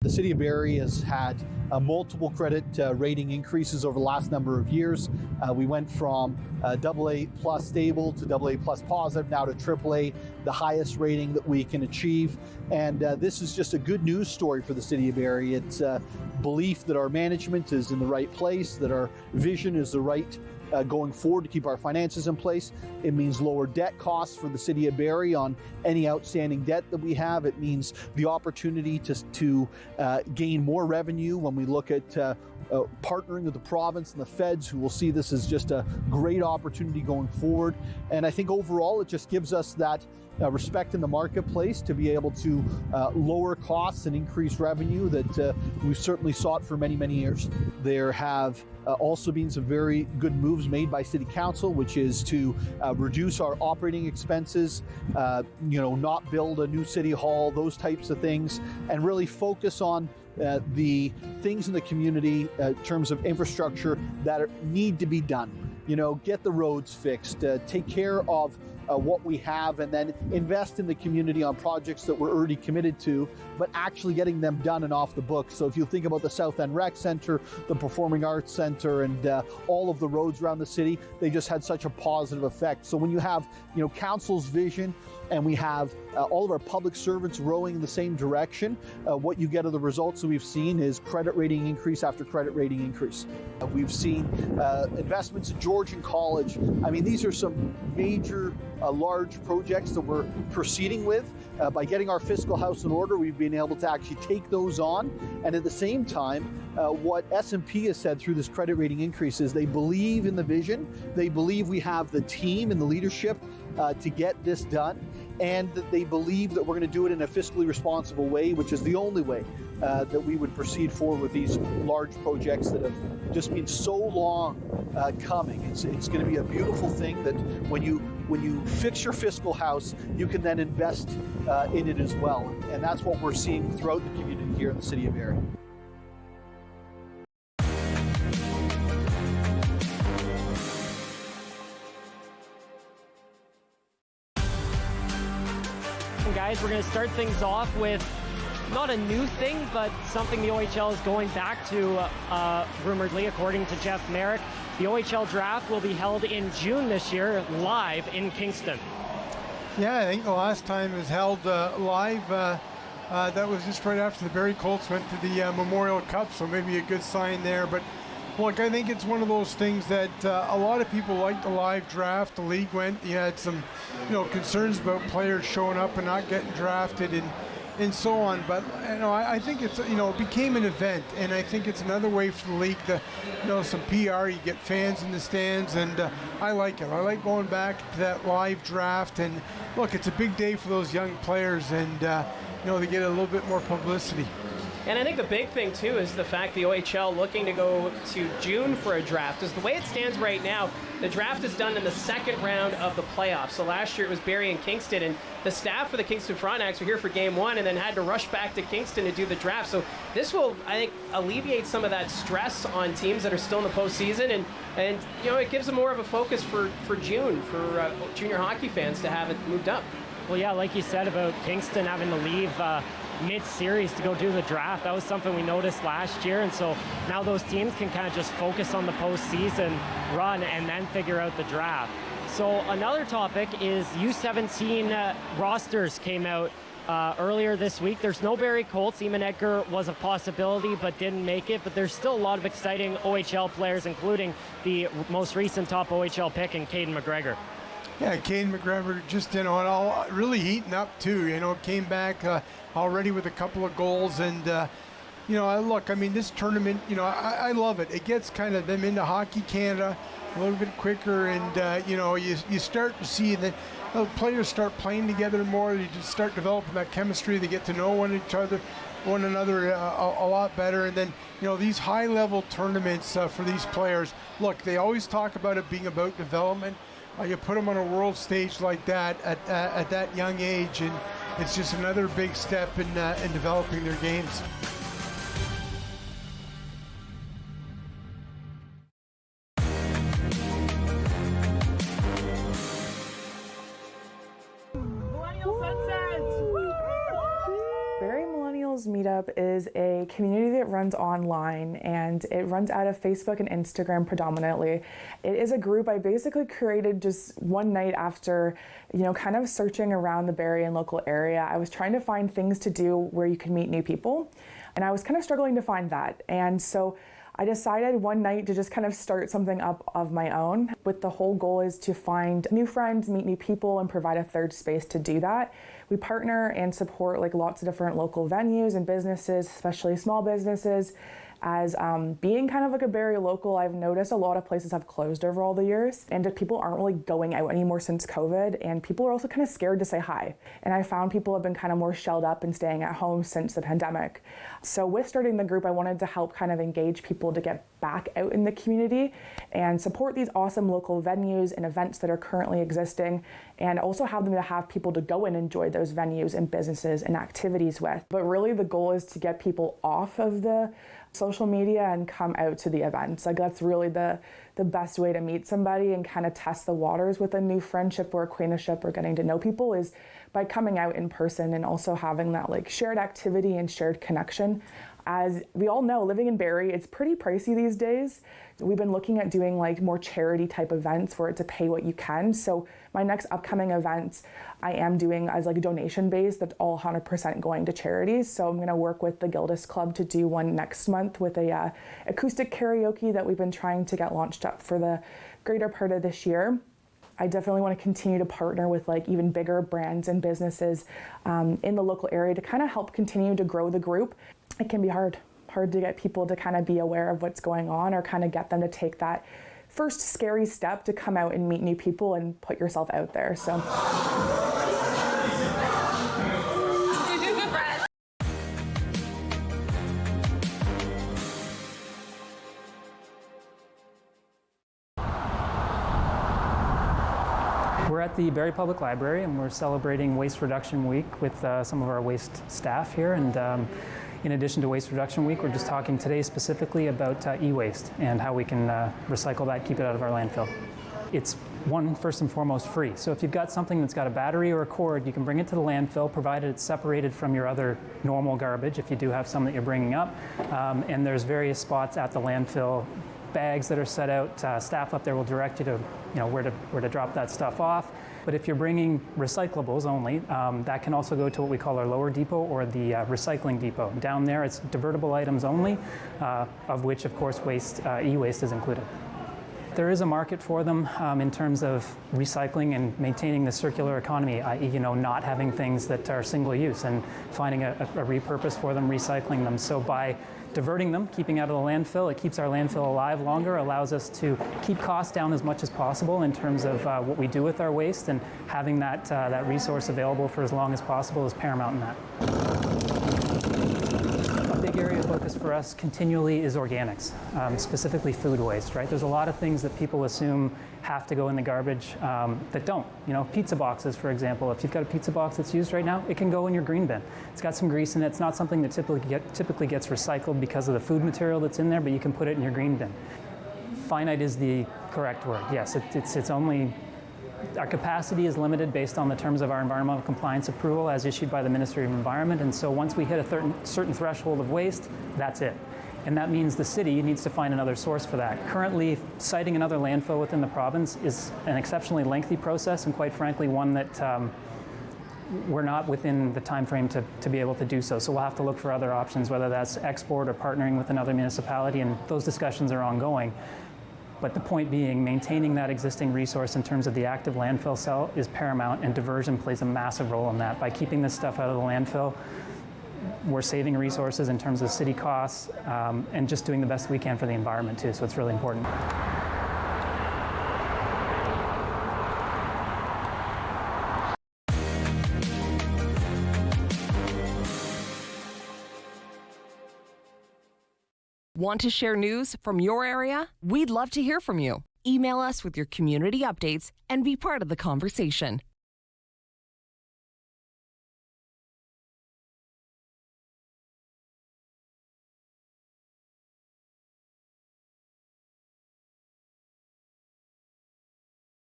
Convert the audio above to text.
The City of Barrie has had multiple credit rating increases over the last number of years. We went from AA plus stable to AA plus positive, now to AAA, the highest rating that we can achieve. And this is just a good news story for the City of Barrie. It's belief that our management is in the right place, that our vision is the right going forward to keep our finances in place. It means lower debt costs for the City of Barrie on any outstanding debt that we have. It means the opportunity to gain more revenue when we look at partnering with the province and the feds, who will see this as just a great opportunity going forward. And I think overall it just gives us that respect in the marketplace to be able to lower costs and increase revenue that we've certainly sought for many, many years. There have also been some very good moves made by City Council, which is to reduce our operating expenses, not build a new City Hall, those types of things, and really focus on the things in the community in terms of infrastructure that need to be done. Get the roads fixed, take care of what we have, and then invest in the community on projects that we're already committed to, but actually getting them done and off the books. So if you think about the South End Rec Centre, the Performing Arts Centre, and all of the roads around the city, they just had such a positive effect. So when you have, council's vision, and we have all of our public servants rowing in the same direction, what you get are the results that we've seen is credit rating increase after credit rating increase. We've seen investments in Georgian College. I mean, these are some major large projects that we're proceeding with. By getting our fiscal house in order, we've been able to actually take those on. And at the same time, what S&P has said through this credit rating increase is they believe in the vision, they believe we have the team and the leadership to get this done, and that they believe that we're going to do it in a fiscally responsible way, which is the only way that we would proceed forward with these large projects that have just been so long coming. It's going to be a beautiful thing that when you fix your fiscal house, you can then invest in it as well. And that's what we're seeing throughout the community here in the City of Barrie. Guys, we're going to start things off with not a new thing, but something the OHL is going back to, rumoredly, according to Jeff Merrick. The OHL draft will be held in June this year, live in Kingston. Yeah, I think the last time it was held live, that was just right after the Barrie Colts went to the Memorial Cup, so maybe a good sign there. But look, I think it's one of those things that a lot of people like the live draft. The league went, you had some, concerns about players showing up and not getting drafted and so on. But, I think it's, it became an event, and I think it's another way for the league to, some PR. You get fans in the stands, and I like it. I like going back to that live draft. And look, it's a big day for those young players, and, they get a little bit more publicity. And I think the big thing, too, is the fact the OHL looking to go to June for a draft. Because the way it stands right now, the draft is done in the second round of the playoffs. So last year it was Barrie and Kingston, and the staff for the Kingston Frontenacs were here for Game 1 and then had to rush back to Kingston to do the draft. So this will, I think, alleviate some of that stress on teams that are still in the postseason. And it gives them more of a focus for June, for junior hockey fans to have it moved up. Well, yeah, like you said about Kingston having to leave mid-series to go do the draft. That was something we noticed last year, and so now those teams can kind of just focus on the postseason run and then figure out the draft. So another topic is U17 rosters came out earlier this week. There's no Barrie Colts. Eamon Edgar was a possibility but didn't make it, but there's still a lot of exciting OHL players, including the most recent top OHL pick in Caden McGregor. Yeah, Caden McGregor just, all really heating up too. Came back already with a couple of goals, and look, I mean, this tournament, I love it. It gets kind of them into Hockey Canada a little bit quicker, and you start to see that players start playing together more. They just start developing that chemistry. They get to know one another a lot better, and then these high-level tournaments for these players. Look, they always talk about it being about development. You put them on a world stage like that at that young age, and it's just another big step in developing their games. Millennials Meetup is a community that runs online, and it runs out of Facebook and Instagram predominantly. It is a group I basically created just one night after, kind of searching around the Barrie and local area. I was trying to find things to do where you can meet new people, and I was kind of struggling to find that. And so I decided one night to just kind of start something up of my own, with the whole goal is to find new friends, meet new people, and provide a third space to do that. We partner and support lots of different local venues and businesses, especially small businesses. As being kind of like a Barrie local, I've noticed a lot of places have closed over all the years, and people aren't really going out anymore since COVID, and people are also kind of scared to say hi. And I found people have been kind of more shelled up and staying at home since the pandemic. So with starting the group, I wanted to help kind of engage people to get back out in the community and support these awesome local venues and events that are currently existing, and also have them to have people to go and enjoy those venues and businesses and activities with. But really the goal is to get people off of the social media and come out to the events. That's really the best way to meet somebody and kind of test the waters with a new friendship or acquaintanceship or getting to know people, is by coming out in person and also having that shared activity and shared connection. As we all know, living in Barrie, it's pretty pricey these days. We've been looking at doing more charity type events where it's a pay what you can. So my next upcoming events I am doing as donation based, that's all 100% going to charities. So I'm going to work with the Gildas Club to do one next month with a acoustic karaoke that we've been trying to get launched up for the greater part of this year. I definitely want to continue to partner with even bigger brands and businesses in the local area to kind of help continue to grow the group. It can be hard to get people to kind of be aware of what's going on, or kind of get them to take that first scary step to come out and meet new people and put yourself out there. So. We're at the Barrie Public Library, and we're celebrating Waste Reduction Week with some of our waste staff here. And in addition to Waste Reduction Week, we're just talking today specifically about e-waste and how we can recycle that, keep it out of our landfill. It's first and foremost free. So if you've got something that's got a battery or a cord, you can bring it to the landfill, provided it's separated from your other normal garbage, if you do have some that you're bringing up. And there's various spots at the landfill, bags that are set out. Staff up there will direct you to where to drop that stuff off. But if you're bringing recyclables only, that can also go to what we call our lower depot, or the recycling depot. Down there, it's divertible items only, of which, of course, e-waste is included. There is a market for them in terms of recycling and maintaining the circular economy, i.e., not having things that are single use and finding a repurpose for them, recycling them. So by diverting them, keeping out of the landfill, it keeps our landfill alive longer, allows us to keep costs down as much as possible in terms of what we do with our waste, and having that resource available for as long as possible is paramount in that. A big area of focus for us continually is organics, specifically food waste, right? There's a lot of things that people assume have to go in the garbage that don't. Pizza boxes, for example. If you've got a pizza box that's used right now, it can go in your green bin. It's got some grease in it. It's not something that typically gets recycled because of the food material that's in there, but you can put it in your green bin. Finite is the correct word. Yes, it's only, our capacity is limited based on the terms of our environmental compliance approval as issued by the Ministry of Environment, and so once we hit a certain threshold of waste, that's it. And that means the city needs to find another source for that. Currently, siting another landfill within the province is an exceptionally lengthy process, and quite frankly, one that we're not within the time frame to be able to do so. So we'll have to look for other options, whether that's export or partnering with another municipality, and those discussions are ongoing. But the point being, maintaining that existing resource in terms of the active landfill cell is paramount, and diversion plays a massive role in that. By keeping this stuff out of the landfill, we're saving resources in terms of city costs, and just doing the best we can for the environment too, so it's really important. Want to share news from your area? We'd love to hear from you. Email us with your community updates and be part of the conversation.